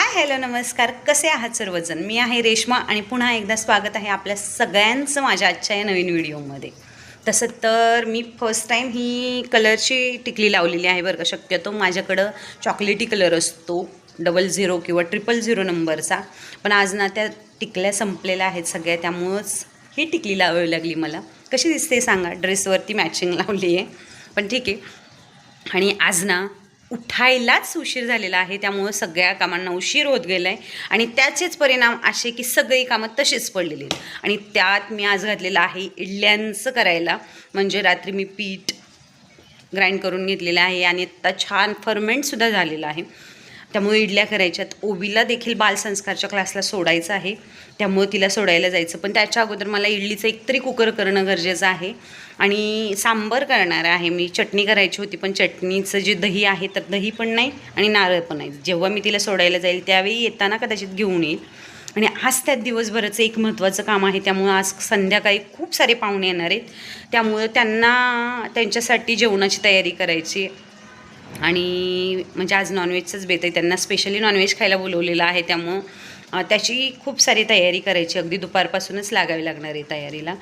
Hello नमस्कार, कसे आहात सर्वजण. मी आहे रेश्मा आणि पुन्हा एकदा स्वागत आहे आपल्या सगळ्यांचं माझ्या आजच्या या नवीन व्हिडिओमध्ये. तसं तर मी फर्स्ट टाईम ही कलरची टिकली लावलेली आहे बरं का. शक्यतो माझ्याकडं चॉकलेटी कलर असतो 00 किंवा 000 नंबरचा, पण आज ना त्या टिकल्या संपलेल्या आहेत सगळ्या, त्यामुळंच ही टिकली लावावी लागली मला. कशी दिसते सांगा, ड्रेसवरती मॅचिंग लावली आहे, पण ठीक आहे. आणि आज ना उठायलाच उशीर झालेला आहे, त्यामुळं सगळ्या कामांना उशीर होत गेला आहे आणि त्याचेच परिणाम असे की सगळी कामं तशीच पडलेली आहेत. आणि त्यात मी आज घातलेलं आहे इडल्यांचं करायला. म्हणजे रात्री मी पीठ ग्राइंड करून घेतलेलं आहे आणि आता छान फर्मेंटसुद्धा झालेलं आहे, त्यामुळे इडल्या करायच्यात. ओवीला देखील बालसंस्कारच्या क्लासला सोडायचं आहे, त्यामुळे तिला सोडायला जायचं. पण त्याच्या अगोदर मला इडलीचं एकतरी कुकर करणं गरजेचं आहे. आणि सांबार करणार आहे मी. चटणी करायची होती, पण चटणीचं जे दही आहे तर दही पण नाही आणि नारळ पण नाही. जेव्हा मी तिला सोडायला जाईल त्यावेळी येताना कदाचित घेऊन येईल. आणि आज त्यात दिवसभराचं एक महत्त्वाचं काम आहे, त्यामुळं आज संध्याकाळी खूप सारे पाहुणे येणार आहेत, त्यामुळं त्यांच्यासाठी जेवणाची तयारी करायची. आणि म्हणजे आज नॉनव्हेजचंच बेत आहे, त्यांना स्पेशली नॉनव्हेज खायला बोलवलेलं आहे, त्यामुळं त्याची खूप सारी तयारी करायची. अगदी दुपारपासूनच लागावी लागणार आहे तयारीला.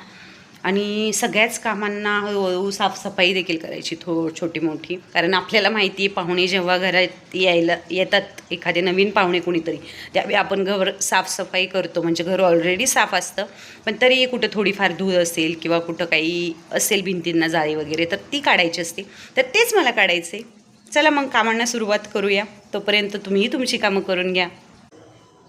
आणि सगळ्याच कामांना हळूहळू साफसफाई देखील करायची छोटी मोठी, कारण आपल्याला माहिती आहे पाहुणे जेव्हा घरात येतात, एखादे नवीन पाहुणे कोणीतरी, त्यावेळी आपण घर साफसफाई करतो. म्हणजे घर ऑलरेडी साफ असतं, पण तरी कुठं थोडीफार धूळ असेल किंवा कुठं काही असेल भिंतींना जाळी वगैरे, तर ती काढायची असते. तर तेच मला काढायचे. चला मग कामांना सुरुवात करूया. तोपर्यंत तुम्हीही तुमची कामं करून घ्या.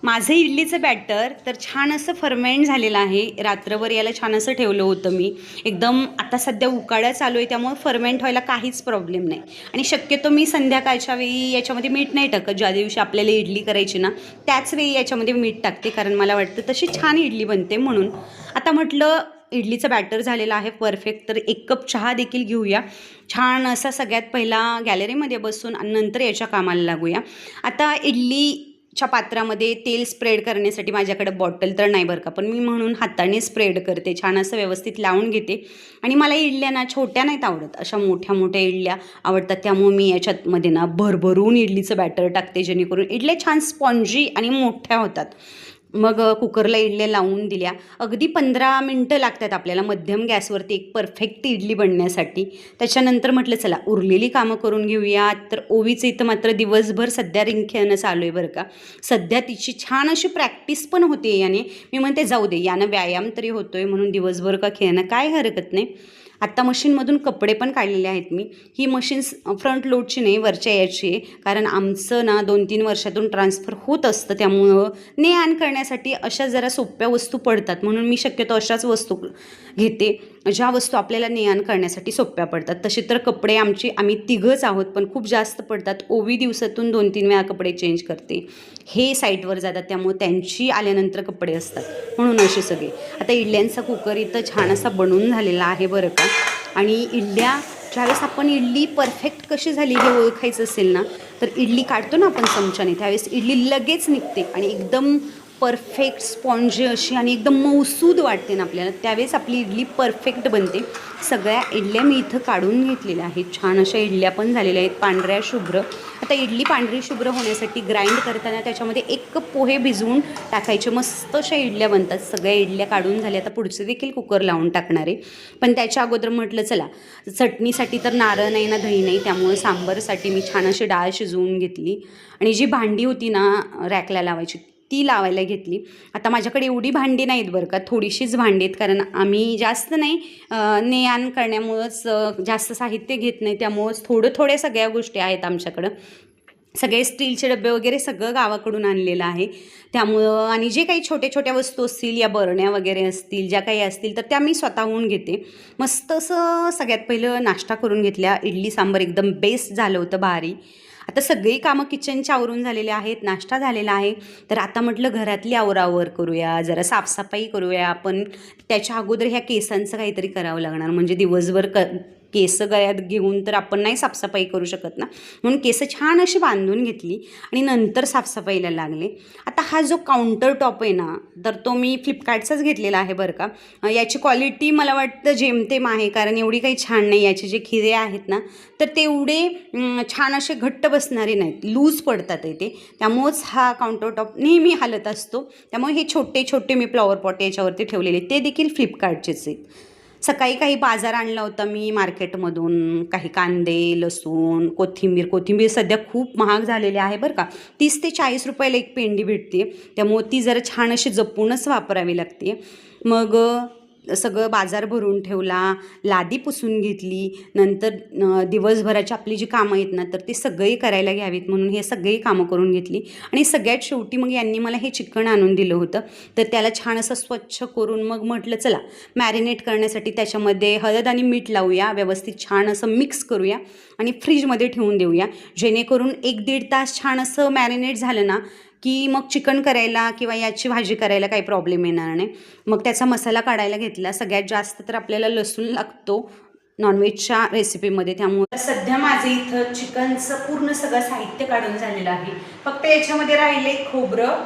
माझं इडलीचं बॅटर तर छान असं फर्मेंट झालेलं आहे. रात्रभर याला छान असं ठेवलं होतं मी. एकदम आता सध्या उकाळा चालू आहे, त्यामुळे फर्मेंट व्हायला काहीच प्रॉब्लेम नाही. आणि शक्यतो मी संध्याकाळच्या वेळी याच्यामध्ये मीठ नाही टाकत. ज्या दिवशी आपल्याला इडली करायची ना त्याच वेळी याच्यामध्ये मीठ टाकते, कारण मला वाटतं तशी छान इडली बनते म्हणून. आता म्हटलं इडलीचं बॅटर झालेलं आहे परफेक्ट, तर 1 कप चहा देखील घेऊया. छान असा सगळ्यात पहिला गॅलरीमध्ये बसून आणि नंतर याच्या कामाला लागूया. आता इडलीच्या पात्रामध्ये तेल स्प्रेड करण्यासाठी माझ्याकडे बॉटल तर नाही बरं का, पण मी म्हणून हाताने स्प्रेड करते. छान असं व्यवस्थित लावून घेते. आणि मला इडल्या ना छोट्या नाहीत आवडत, अशा मोठ्या मोठ्या इडल्या आवडतात, त्यामुळे मी याच्यामध्ये ना भरभरून इडलीचं बॅटर टाकते, जेणेकरून इडल्या छान स्पॉन्जी आणि मोठ्या होतात. मग कुकरला इडल्या लावून दिल्या. अगदी 15 मिनटं लागतात आपल्याला मध्यम गॅसवरती एक परफेक्ट इडली बनण्यासाठी. त्याच्यानंतर म्हटलं चला उरलेली कामं करून घेऊया. तर ओवीचं इथं मात्र दिवसभर सध्या रिंग खेळणं चालू आहे बरं का. सध्या तिची छान अशी प्रॅक्टिस पण होते याने. मी म्हणते जाऊ दे, यानं व्यायाम तरी होतोय म्हणून दिवसभर का खेळणं काय हरकत नाही. आत्ता मशीनमधून कपडे पण काढलेले आहेत मी. ही मशीन फ्रंट लोडची नाही, वरच्या याची आहे, कारण आमचं ना 2-3 वर्षातून ट्रान्सफर होत असतं, त्यामुळं ने आण करण्यासाठी अशा जरा सोप्या वस्तू पडतात, म्हणून मी शक्यतो अशाच वस्तू घेते ज्या वस्तू आपल्याला ने आण करण्यासाठी सोप्या पडतात. तसे तर कपडे आम्ही तिघंच आहोत, पण खूप जास्त पडतात. ओवी दिवसातून 2-3 वेळा कपडे चेंज करते. हे साईटवर जातात, त्यामुळे त्यांची आल्यानंतर कपडे असतात, म्हणून असे सगळे. आता इडल्यांचा कुकर इथं छान असा बनवून झालेला आहे बरं का. आणि इडल्या ज्यावेळेस आपण इडली परफेक्ट कशी झाली हे ओळखायचं असेल ना, तर इडली काढतो ना आपण चमच्याने, त्यावेळेस इडली लगेच निघते आणि एकदम परफेक्ट स्पॉन्जी अशी आणि एकदम मऊसूद वाटते ना आपल्याला, त्यावेळेस आपली इडली परफेक्ट बनते. सगळ्या इडल्या मी इथं काढून घेतलेल्या आहेत. छान अशा इडल्या पण झालेल्या आहेत पांढऱ्या शुभ्र. आता इडली पांढरी शुभ्र होण्यासाठी ग्राइंड करताना त्याच्यामध्ये 1 कप पोहे भिजवून टाकायचे. मस्त अशा इडल्या बनतात. सगळ्या इडल्या काढून झाल्या. आता पुढचे देखील कुकर लावून टाकणार आहे, पण त्याच्या अगोदर म्हटलं चला चटणीसाठी तर नारळ नाही ना दही नाही, त्यामुळे सांबारसाठी मी छान अशी डाळ शिजवून घेतली. आणि जी भांडी होती ना रॅकला लावायची ती लावायला घेतली. आता माझ्याकडे एवढी भांडी नाहीत बरं का, थोडीशीच भांडी आहेत, कारण आम्ही जास्त नाही ने आण करण्यामुळंच जास्त साहित्य घेत नाही, त्यामुळंच थोड्या सगळ्या गोष्टी आहेत आमच्याकडं. सगळे स्टीलचे डबे वगैरे सगळं गावाकडून आणलेलं आहे, त्यामुळं. आणि जे काही छोट्या वस्तू असतील या बरण्या वगैरे असतील ज्या काही असतील तर त्या मी स्वतःहून घेते. मस्त असं सगळ्यात पहिलं नाश्ता करून घेतल्या. इडली सांबार एकदम बेस्ट झालं होतं, भारी. आता सगळी कामं किचनच्या आवरून झालेले आहेत, नाश्ता झालेला आहे. तर आता म्हटलं घरातली आवरावर करूया, जरा साफसफाई करूया आपण. त्याच्या अगोदर ह्या केसांचं काहीतरी करावं लागणार, म्हणजे दिवसभर केस गळ्यात घेऊन तर आपण नाही साफसफाई करू शकत ना, म्हणून केस छान अशी बांधून घेतली आणि नंतर साफसफाईला लागले. आता हा जो काउंटर टॉप आहे ना, तर तो मी फ्लिपकार्टचाच घेतलेला आहे बरं का. याची क्वालिटी मला वाटतं जेमतेम आहे, कारण एवढी काही छान नाही. याचे जे खिरे आहेत ना, तर तेवढे छान असे घट्ट बसणारे नाहीत, लूज पडतात ते. त्यामुळंच हा काउंटर टॉप नेहमी हालत असतो. त्यामुळे हे छोटे छोटे मी फ्लॉवर पॉट याच्यावरती ठेवलेले, ते देखील फ्लिपकार्टचेच आहेत. सकाळी काही बाजार आणला होता मी मार्केटमधून, काही कांदे, लसूण, कोथिंबीर सध्या खूप महाग झालेली आहे बरं का. 30 ते 40 रुपयाला एक पेंडी भेटते, त्यामुळे ती जरा छान अशी जपूनच वापरावी लागते. मग सगळं बाजार भरून ठेवला, लादी पुसून घेतली. नंतर दिवसभराची आपली जी कामं आहेत ना, तर ती सगळी करायला घ्यावीत म्हणून हे सगळी कामं करून घेतली. आणि सगळ्यात शेवटी मग यांनी मला हे चिकन आणून दिलं होतं, तर त्याला छान असं स्वच्छ करून मग म्हटलं चला मॅरिनेट करण्यासाठी त्याच्यामध्ये हळद आणि मीठ लावूया, व्यवस्थित छान असं मिक्स करूया आणि फ्रीजमध्ये ठेवून देऊया, जेणेकरून 1-1.5 तास छान असं मॅरिनेट झालं ना की मग चिकन करायला किंवा याची भाजी करायला काही प्रॉब्लेम येणार नाही. मग त्याचा मसाला काढायला घेतला. सगळ्यात जास्त तर आपल्याला लसूण लागतो नॉनव्हेजच्या रेसिपीमध्ये, त्यामुळे सध्या माझं इथं चिकनचं पूर्ण सगळं साहित्य काढून झालेलं आहे. फक्त याच्यामध्ये राहिले खोबरं,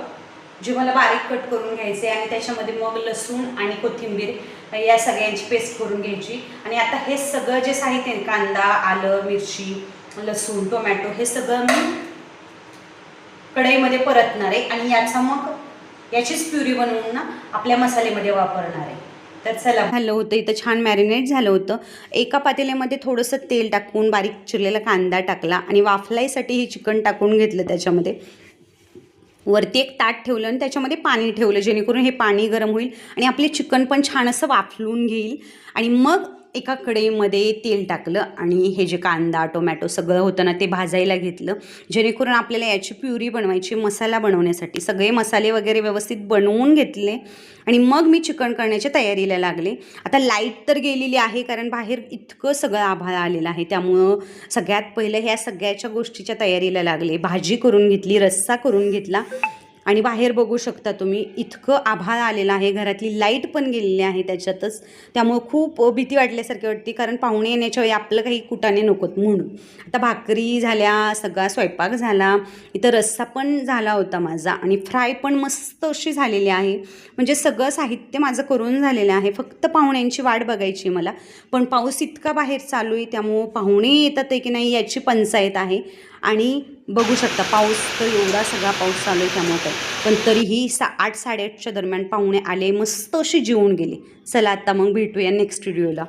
जे मला बारीक कट करून घ्यायचे, आणि त्याच्यामध्ये मग लसूण आणि कोथिंबीर या सगळ्यांची पेस्ट करून घ्यायची. आणि आता हे सगळं जे साहित्य आहे, कांदा, आलं, मिरची, लसूण, टोमॅटो, हे सगळं मी कढईमध्ये परतणार आहे आणि याचीच प्युरी बनवून ना आपल्या मसाल्यामध्ये वापरणार आहे. तर चला, झालं होतं इथं छान मॅरिनेट झालं होतं. एका पातेल्यामध्ये थोडंसं तेल टाकून बारीक चिरलेला कांदा टाकला आणि वाफलायसाठी हे चिकन टाकून घेतलं. त्याच्यामध्ये वरती एक ताट ठेवलं आणि त्याच्यामध्ये पाणी ठेवलं, जेणेकरून हे पाणी गरम होईल आणि आपले चिकन पण छान असं वाफलून घेईल. आणि मग एका कढईमध्ये तेल टाकलं आणि हे जे कांदा, टोमॅटो सगळं होतं ना, ते भाजायला घेतलं, जेणेकरून आपल्याला याची प्युरी बनवायची. मसाला बनवण्यासाठी सगळे मसाले वगैरे व्यवस्थित बनवून घेतले आणि मग मी चिकन करण्याच्या तयारीला लागले. आता लाईट तर गेलेली आहे, कारण बाहेर इतकं सगळं आभाळ आलेलं आहे, त्यामुळं सगळ्यात पहिलं ह्या सगळ्याच्या गोष्टीच्या तयारीला लागले. भाजी करून घेतली, रस्सा करून घेतला आणि बाहेर बघू शकता तुम्ही इतकं आभाळ आलेलं आहे. घरातली लाईट पण गेलेली आहे त्याच्यातच, त्यामुळं खूप भीती वाटल्यासारखी वाटते, कारण पाहुणे येण्याच्या वेळी आपलं काही कुटाने नकोत म्हणून. आता भाकरी झाल्या, सगळा स्वयंपाक झाला, इथं रस्सा पण झाला होता माझा आणि फ्राय पण मस्त अशी झालेली आहे. म्हणजे सगळं साहित्य माझं करून झालेलं आहे, फक्त पाहुण्यांची वाट बघायची मला. पण पाऊस इतका बाहेर चालू आहे, त्यामुळं पाहुणे येतात आहे की नाही याची पंचायत आहे. आणि बघू शकता पाऊस तर एवढा सगळा पाऊस चालू आहे, त्यामुळे काय, पण तरीही 8-8:30च्या दरम्यान पाहुणे आले, मस्त अशी जेवून गेले. चला आता मग भेटूया नेक्स्ट व्हिडिओला.